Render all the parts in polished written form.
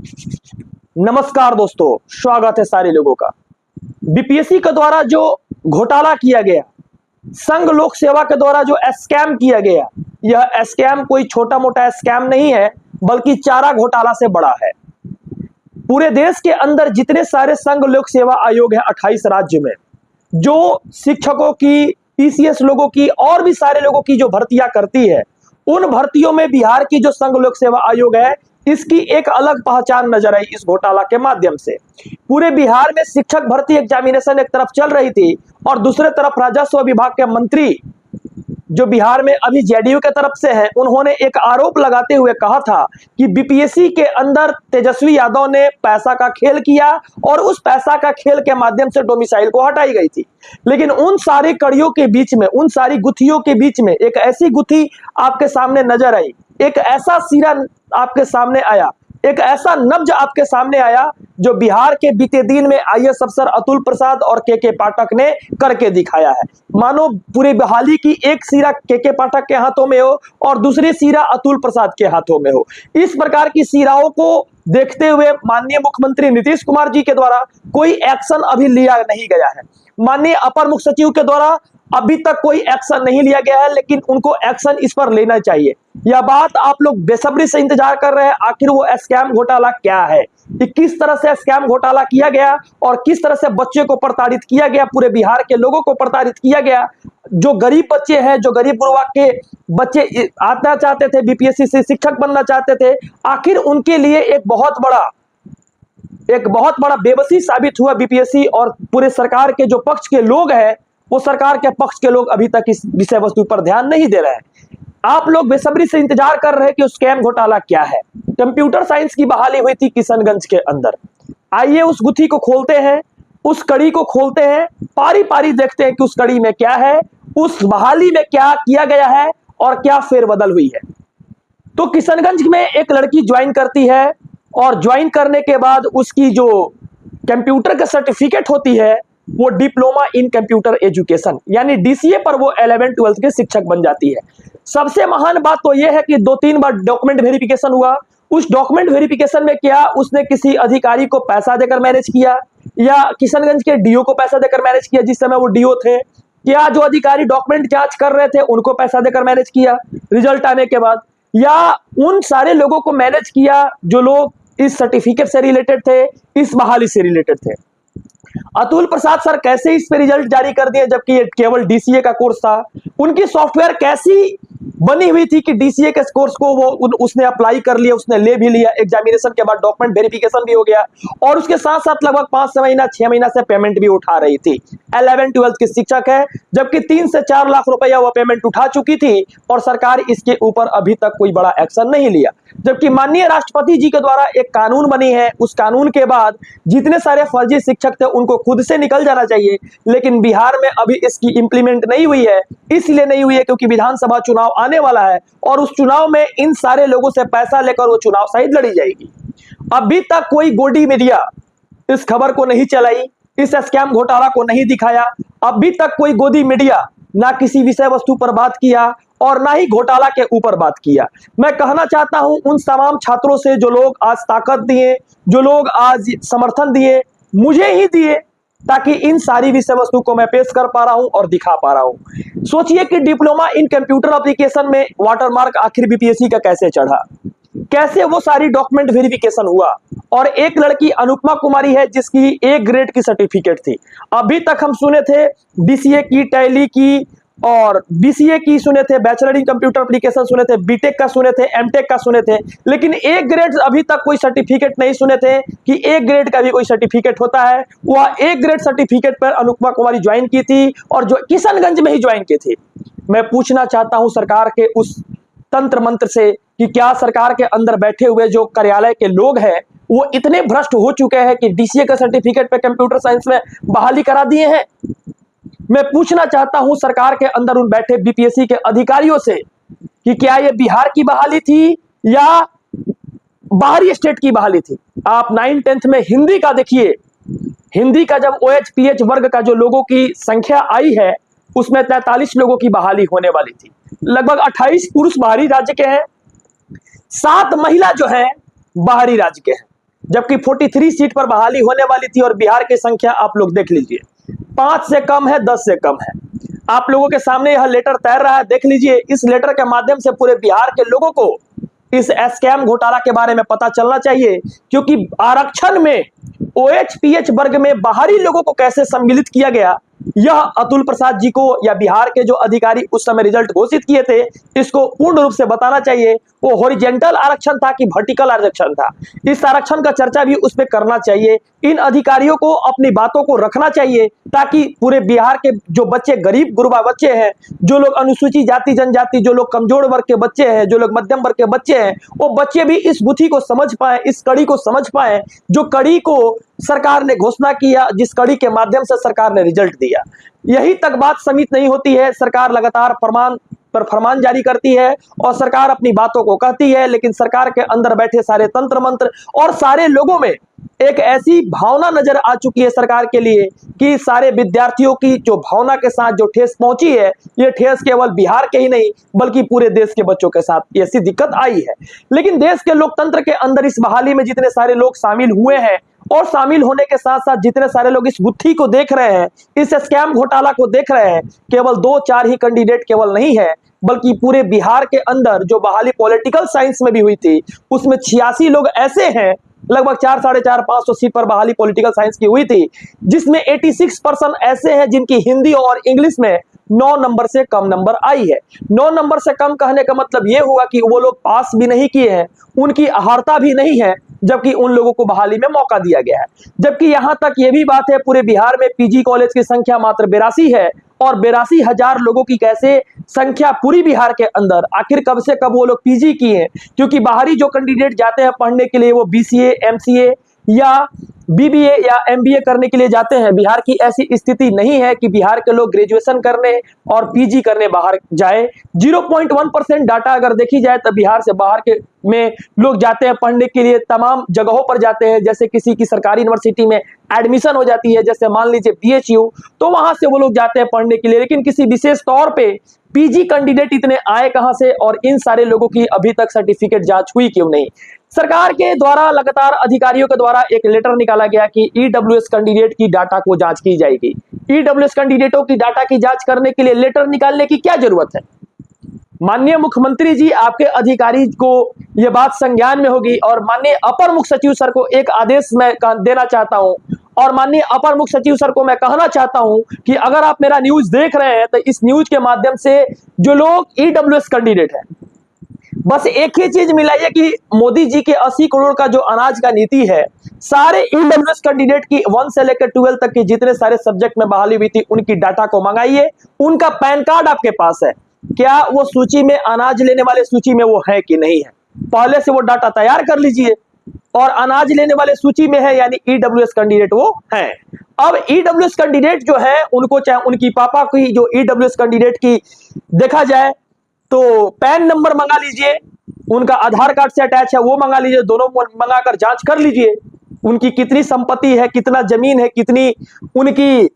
नमस्कार दोस्तों, स्वागत है सारे लोगों का। बीपीएससी के द्वारा जो घोटाला किया गया, संघ लोक सेवा के द्वारा जो स्कैम किया गया, यह स्कैम कोई छोटा मोटा स्कैम नहीं है, बल्कि चारा घोटाला से बड़ा है। पूरे देश के अंदर जितने सारे संघ लोक सेवा आयोग हैं 28 राज्य में, जो शिक्षकों की, टीसीएस लोगों की और भी सारे लोगों की जो भर्तियां करती है, उन भर्तियों में बिहार की जो संघ लोक सेवा आयोग है, इसकी एक अलग पहचान नजर आई इस घोटाला के माध्यम से। पूरे बिहार में शिक्षक भर्ती एग्जामिनेशन एक तरफ चल रही थी और दूसरे तरफ राजस्व विभाग के मंत्री जो बिहार में अभी जेडीयू के तरफ से है, उन्होंने एक आरोप लगाते हुए कहा था कि बीपीएससी के अंदर तेजस्वी यादव ने पैसा का खेल किया और उस पैसा का खेल के माध्यम से डोमिसाइल को हटाई गई थी। लेकिन उन सारी कड़ियों के बीच में, उन सारी गुत्थियों के बीच में एक ऐसी गुत्थी आपके सामने नजर आई, एक ऐसा सिरा आपके सामने आया, एक ऐसा नब्ज आपके सामने आया जो बिहार के बीते दिन में आईएएस अफसर अतुल प्रसाद और के पाठक ने करके दिखाया है। मानो पूरी बहाली की एक सिरा के पाठक के हाथों में हो और दूसरी सिरा अतुल प्रसाद के हाथों में हो। इस प्रकार की सिराओं को देखते हुए माननीय मुख्यमंत्री नीतीश कुमार जी के द्वारा कोई एक्शन अभी लिया नहीं गया है। माननीय अपर मुख्य सचिव के द्वारा अभी तक कोई एक्शन नहीं लिया गया है, लेकिन उनको एक्शन इस पर लेना चाहिए। यह बात आप लोग बेसब्री से इंतजार कर रहे हैं, आखिर वो स्कैम घोटाला क्या है, किस तरह से स्कैम घोटाला किया गया और किस तरह से बच्चे को प्रताड़ित किया गया, पूरे बिहार के लोगों को प्रताड़ित किया गया। जो गरीब बच्चे हैं, जो गरीब गुरबा के बच्चे आना चाहते थे, बीपीएससी से शिक्षक बनना चाहते थे, आखिर उनके लिए एक बहुत बड़ा बेबसी साबित हुआ बीपीएससी। और पूरे सरकार के जो पक्ष के लोग हैं, वो सरकार के पक्ष के लोग अभी तक इस विषय वस्तु पर ध्यान नहीं दे रहे हैं। आप लोग बेसब्री से इंतजार कर रहे हैं कि स्कैम घोटाला क्या है। कंप्यूटर साइंस की बहाली हुई थी किशनगंज के अंदर। आइए उस गुत्थी को खोलते हैं, उस कड़ी को खोलते हैं, पारी पारी देखते हैं कि उस कड़ी में क्या है, उस बहाली में क्या किया गया है और क्या फेरबदल हुई है। तो किशनगंज में एक लड़की ज्वाइन करती है और ज्वाइन करने के बाद उसकी जो कंप्यूटर का सर्टिफिकेट होती है, वो डिप्लोमा इन कंप्यूटर एजुकेशन यानी डीसीए पर वो 11th-12th के शिक्षक बन जाती है। सबसे महान बात तो यह है कि 2-3 बार डॉक्यूमेंट वेरिफिकेशन हुआ। उस डॉक्यूमेंट वेरिफिकेशन में क्या उसने किसी अधिकारी को पैसा देकर मैनेज किया, या किशनगंज के डीओ को पैसा देकर मैनेज किया जिस समय वो डीओ थे, क्या जो अधिकारी डॉक्यूमेंट जांच कर रहे थे उनको पैसा देकर मैनेज किया रिजल्ट आने के बाद, या उन सारे लोगों को मैनेज किया जो लोग इस सर्टिफिकेट से रिलेटेड थे, इस बहाली से रिलेटेड थे। अतुल प्रसाद सर कैसे इस पे रिजल्ट जारी कर दिए जबकि ये केवल डीसीए का कोर्स था। उनकी सॉफ्टवेयर कैसी बनी हुई थी कि डीसीए के कोर्स को उसने अप्लाई कर लिया, उसने ले भी लिया, एग्जामिनेशन के बाद डॉक्यूमेंट वेरिफिकेशन भी हो गया और उसके साथ साथ लगभग 5 महीना से पेमेंट भी उठा रही थी। 11th-12th की शिक्षक है, जबकि 3 से 4 लाख रुपया वो पेमेंट उठा चुकी थी और सरकार इसके ऊपर अभी तक कोई बड़ा एक्शन नहीं लिया। जबकि माननीय राष्ट्रपति जी के द्वारा एक कानून बनी है, उस कानून के बाद जितने सारे फर्जी शिक्षक थे उनको खुद से निकल जाना चाहिए, लेकिन बिहार में अभी इसकी इंप्लीमेंट नहीं हुई है। इसलिए नहीं हुई है क्योंकि विधानसभा चुनाव आने वाला है और उस चुनाव में इन सारे लोगों से पैसा लेकर वो चुनाव शायद लड़ी जाएगी। अभी तक कोई गोदी मीडिया इस खबर को नहीं चलाई, इस स्कैम घोटाला को नहीं दिखाया। अभी तक कोई गोदी मीडिया ना किसी विषय वस्तु पर बात किया और ना ही घोटाला के ऊपर बात किया। मैं कहना चाहता हूं उन तमाम छात्रों से जो लोग आज ताकत दिए, जो लोग आज समर्थन दिए, मुझे ही दिए, ताकि इन सारी विषय वस्तु को मैं पेश कर पा रहा हूं और दिखा पा रहा हूं। सोचिए कि डिप्लोमा इन कंप्यूटर एप्लीकेशन में वाटरमार्क आखिर बीपीएससी का कैसे चढ़ा, कैसे वो सारी डॉक्यूमेंट वेरिफिकेशन हुआ। और एक लड़की अनुपमा कुमारी है जिसकी A ग्रेड की सर्टिफिकेट थी। अभी तक हम सुने थे डीसीए की, टैली की और बीसीए की सुने थे, बैचलर इन कंप्यूटर एप्लीकेशन सुने थे, बीटेक का सुने थे, एमटेक का सुने थे, लेकिन A ग्रेड अभी तक कोई सर्टिफिकेट नहीं सुने थे कि A ग्रेड का भी कोई सर्टिफिकेट होता है। वह A ग्रेड सर्टिफिकेट पर अनुपमा कुमारी ज्वाइन की थी और जो किशनगंज में ही ज्वाइन की थी। मैं पूछना चाहता हूं सरकार के उस तंत्र मंत्र से कि क्या सरकार के अंदर बैठे हुए जो कार्यालय के लोग हैं वो इतने भ्रष्ट हो चुके हैं कि डीसीए का सर्टिफिकेट पे कंप्यूटर साइंस में बहाली करा दिए हैं। मैं पूछना चाहता हूं सरकार के अंदर उन बैठे बीपीएससी के अधिकारियों से कि क्या ये बिहार की बहाली थी या बाहरी स्टेट की बहाली थी। आप 9th-10th में हिंदी का देखिए, हिंदी का जब OH-PH वर्ग का जो लोगों की संख्या आई है उसमें 43 लोगों की बहाली होने वाली थी। लगभग 28 पुरुष बाहरी राज्य के हैं, 7 महिला जो है बाहरी राज्य के हैं। जबकि 43 सीट पर बहाली होने वाली थी और बिहार की संख्या आप लोग देख लीजिए 5 से कम है, 10 से कम है। आप लोगों के सामने यह लेटर तैर रहा है, देख लीजिए। इस लेटर के माध्यम से पूरे बिहार के लोगों को इस स्कैम घोटाला के बारे में पता चलना चाहिए, क्योंकि आरक्षण में OH-PH वर्ग में बाहरी लोगों को कैसे सम्मिलित किया गया, यह अतुल प्रसाद जी को या बिहार के जो अधिकारी उस समय रिजल्ट घोषित किए थे, इसको पूर्ण रूप से बताना चाहिए। वो हॉरिजेंटल आरक्षण था कि वर्टिकल आरक्षण था, इस आरक्षण का चर्चा भी उस पर करना चाहिए। इन अधिकारियों को अपनी बातों को रखना चाहिए, ताकि पूरे बिहार के जो बच्चे, गरीब गुरबा बच्चे हैं, जो लोग अनुसूचित जाति जनजाति, जो लोग कमजोर वर्ग के बच्चे हैं, जो लोग मध्यम वर्ग के बच्चे हैं, वो बच्चे भी इस गुत्थी को समझ पाए, इस कड़ी को समझ पाए, जो कड़ी को सरकार ने घोषणा किया, जिस कड़ी के माध्यम से सरकार ने रिजल्ट दिया। यही तक बात सीमित नहीं होती है, सरकार लगातार फरमान जारी करती है और सरकार अपनी बातों को कहती है, लेकिन सरकार के अंदर बैठे सारे तंत्र मंत्र और सारे लोगों में एक ऐसी भावना नजर आ चुकी है सरकार के लिए कि सारे विद्यार्थियों की जो भावना के साथ जो ठेस पहुंची है, ये ठेस केवल बिहार के ही नहीं बल्कि पूरे देश के बच्चों के साथ ऐसी दिक्कत आई है। लेकिन देश के लोकतंत्र के अंदर इस बहाली में जितने सारे लोग शामिल हुए हैं और शामिल होने के साथ साथ जितने सारे लोग इस गुत्थी को देख रहे हैं, इस स्कैम घोटाला को देख रहे हैं, केवल 2-4 ही कैंडिडेट केवल नहीं है, बल्कि पूरे बिहार के अंदर जो बहाली पॉलिटिकल साइंस में भी हुई थी, उसमें 86 लोग ऐसे हैं, लगभग 400-550 सीट पर बहाली पॉलिटिकल साइंस की हुई थी, जिसमें 86% ऐसे हैं जिनकी हिंदी और इंग्लिश में 9 नंबर से कम नंबर आई है। 9 नंबर से कम कहने का मतलब यह हुआ कि वो लोग पास भी नहीं किए हैं, उनकी अहर्ता भी नहीं है, जबकि उन लोगों को बहाली में मौका दिया गया है। जबकि यहां तक यह भी बात है, पूरे बिहार में पीजी कॉलेज की संख्या मात्र 82 है और 82,000 लोगों की कैसे संख्या पूरी बिहार के अंदर, आखिर कब से कब वो लोग पीजी किए? क्योंकि बाहरी जो कैंडिडेट जाते हैं पढ़ने के लिए, वो BCA, MCA या BBA या MBA करने के लिए जाते हैं। बिहार की ऐसी स्थिति नहीं है कि बिहार के लोग ग्रेजुएशन करने और PG करने बाहर जाए। 0.1% डाटा अगर देखी जाए तो बिहार से बाहर के में लोग जाते हैं पढ़ने के लिए, तमाम जगहों पर जाते हैं। जैसे किसी की सरकारी यूनिवर्सिटी में एडमिशन हो जाती है, जैसे मान लीजिए BHU, तो वहां से वो लोग जाते हैं पढ़ने के लिए। लेकिन किसी विशेष तौर पे PG कैंडिडेट इतने आए कहां से, और इन सारे लोगों की अभी तक सर्टिफिकेट जांच हुई क्यों नहीं? सरकार के द्वारा लगातार अधिकारियों के द्वारा एक लेटर निकाला गया कि EWS कैंडिडेट की डाटा को जांच की जाएगी। EWS कैंडिडेटों की डाटा की जांच करने के लिए लेटर निकालने की क्या जरूरत है? माननीय मुख्यमंत्री जी, आपके अधिकारी को यह बात संज्ञान में होगी और माननीय अपर मुख्य सचिव सर को एक आदेश मैं देना चाहता हूं, और माननीय अपर मुख्य सचिव सर को मैं कहना चाहता हूं कि अगर आप मेरा न्यूज देख रहे हैं तो इस न्यूज के माध्यम से जो लोग EWS कैंडिडेट हैं, बस एक ही चीज मिलाइए कि मोदी जी के 80 करोड़ का जो अनाज का नीति है, सारे EWS कैंडिडेट की 1 से लेकर 12 तक की जितने सारे सब्जेक्ट में बहाली हुई थी, उनकी डाटा को मंगाइए। उनका पैन कार्ड आपके पास है क्या? वो सूची में, अनाज लेने वाले सूची में वो है कि नहीं है? पहले से वो डाटा तैयार कर लीजिए। और अनाज लेने वाले सूची में है, यानी EWS कैंडिडेट वो है। अब EWS कैंडिडेट जो है, उनको चाहे उनकी पापा की जो EWS कैंडिडेट की देखा जाए तो पैन नंबर मंगा लीजिए, उनका आधार कार्ड से अटैच है वो मंगा लीजिए, दोनों मंगाकर जांच कर लीजिए। उनकी कितनी संपत्ति है, कितना जमीन है, कितनी उनकी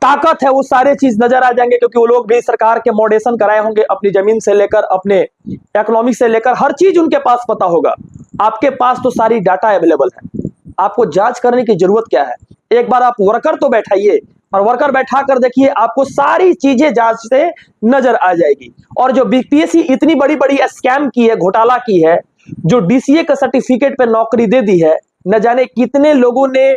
ताकत है, वो सारे चीज नजर आ जाएंगे, क्योंकि वो लोग भी सरकार के मॉडेशन कराए होंगे। अपनी जमीन से लेकर अपने इकोनॉमिक से लेकर हर चीज उनके पास पता होगा। आपके पास तो सारी डाटा अवेलेबल है, आपको जांच करने की जरूरत क्या है? एक बार आप वर्कर तो बैठाइए और वर्कर बैठा कर देखिए, आपको सारी चीजें जांच से नजर आ जाएगी। और जो BPSC इतनी बड़ी बड़ी स्कैम की है, घोटाला की है, जो DCA का सर्टिफिकेट पे नौकरी दे दी है, न जाने कितने लोगों ने,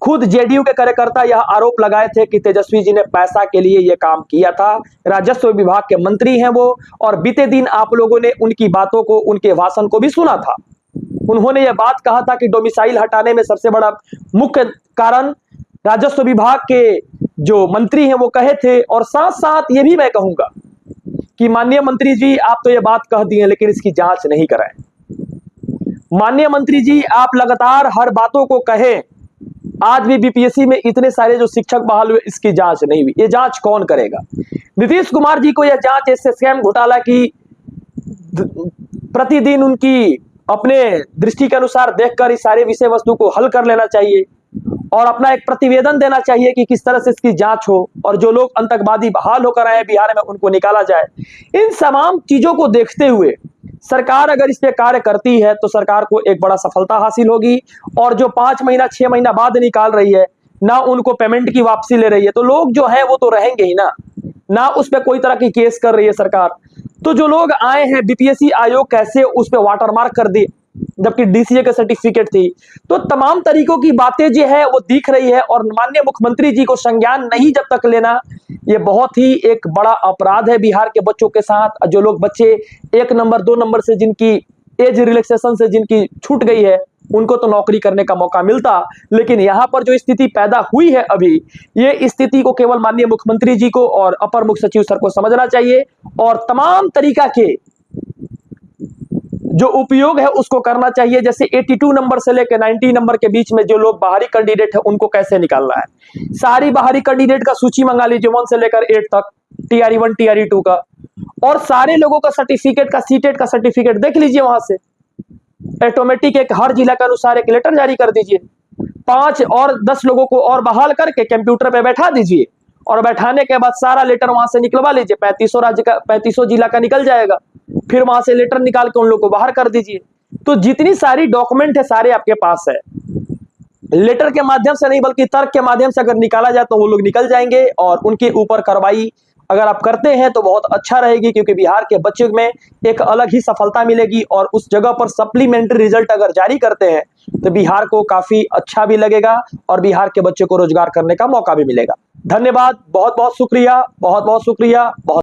खुद JDU के कार्यकर्ता यह आरोप लगाए थे कि तेजस्वी जी ने पैसा के लिए यह काम किया था। राजस्व विभाग के मंत्री हैं वो, और बीते दिन आप लोगों ने उनकी बातों को, उनके भाषण को भी सुना था। उन्होंने यह बात कहा था कि डोमिसाइल हटाने में सबसे बड़ा मुख्य कारण राजस्व विभाग के जो मंत्री हैं वो कहे थे। और साथ साथ ये भी मैं कहूंगा कि माननीय मंत्री जी, आप तो ये बात कह दिए लेकिन इसकी जांच नहीं कराएं। माननीय मंत्री जी, आप लगातार हर बातों को कहें, आज भी BPSC में इतने सारे जो शिक्षक बहाल हुए, इसकी जांच नहीं हुई। ये जांच कौन करेगा? नीतीश कुमार जी को यह जांच इस स्कैम घोटाला की प्रतिदिन उनकी अपने दृष्टि के अनुसार देखकर इस सारे विषय वस्तु को हल कर लेना चाहिए और अपना एक प्रतिवेदन देना चाहिए कि किस तरह से इसकी जांच हो, और जो लोग आतंकवादी बहाल होकर आए बिहार में उनको निकाला जाए। इन तमाम चीजों को देखते हुए सरकार अगर इस पे कार्य करती है तो सरकार को एक बड़ा सफलता हासिल होगी। और जो 5 महीना 6 महीना बाद निकाल रही है, ना उनको पेमेंट की वापसी ले रही है, तो लोग जो है वो तो रहेंगे ही ना उस पे कोई तरह की केस कर रही है सरकार। तो जो लोग आए हैं, बीपीएससी आयोग कैसे उस पे वाटरमार्क कर दी जबकि डीसीए का सर्टिफिकेट थी। तो तमाम तरीकों की बातें जो है वो दिख रही है, और माननीय मुख्यमंत्री जी को संज्ञान नहीं जब तक लेना, ये बहुत ही एक बड़ा अपराध है बिहार के बच्चों के साथ। जो लोग बच्चे 1 नंबर 2 नंबर से जिनकी एज रिलैक्सेशन से जिनकी छूट गई है, उनको तो नौकरी करने का मौका मिलता, लेकिन यहां पर जो स्थिति पैदा हुई है अभी, ये स्थिति को केवल माननीय मुख्यमंत्री जी को और अपर मुख्य सचिव सर को समझना चाहिए, और तमाम तरीका के जो उपयोग है उसको करना चाहिए। जैसे 82 नंबर से लेकर 90 नंबर के बीच में जो लोग बाहरी कैंडिडेट है उनको कैसे निकालना है, सारी बाहरी कैंडिडेट का सूची मंगा लीजिए 1 से लेकर 8 तक, टीआरई 1 टीआरई 2 का, और सारे लोगों का सर्टिफिकेट का सीटेट का सर्टिफिकेट देख लीजिए वहां से। ऑटोमेटिक एक हर जिला के अनुसार एक लेटर जारी कर दीजिए, 5 और 10 लोगों को और बहाल करके कंप्यूटर पे बैठा दीजिए, और बैठाने के बाद सारा लेटर वहां से निकलवा लीजिए। 3500 राज्य का 3500 जिला का निकल जाएगा, फिर वहां से लेटर निकाल के उन लोगों को बाहर कर दीजिए। तो जितनी सारी डॉक्यूमेंट है सारे आपके पास है, लेटर के माध्यम से नहीं बल्कि तर्क के माध्यम से अगर निकाला जाए तो वो लोग निकल जाएंगे, और उनके ऊपर कार्रवाई अगर आप करते हैं तो बहुत अच्छा रहेगी, क्योंकि बिहार के बच्चों में एक अलग ही सफलता मिलेगी, और उस जगह पर सप्लीमेंट्री रिजल्ट अगर जारी करते हैं तो बिहार को काफी अच्छा भी लगेगा, और बिहार के बच्चों को रोजगार करने का मौका भी मिलेगा। धन्यवाद, बहुत बहुत शुक्रिया, बहुत बहुत शुक्रिया, बहुत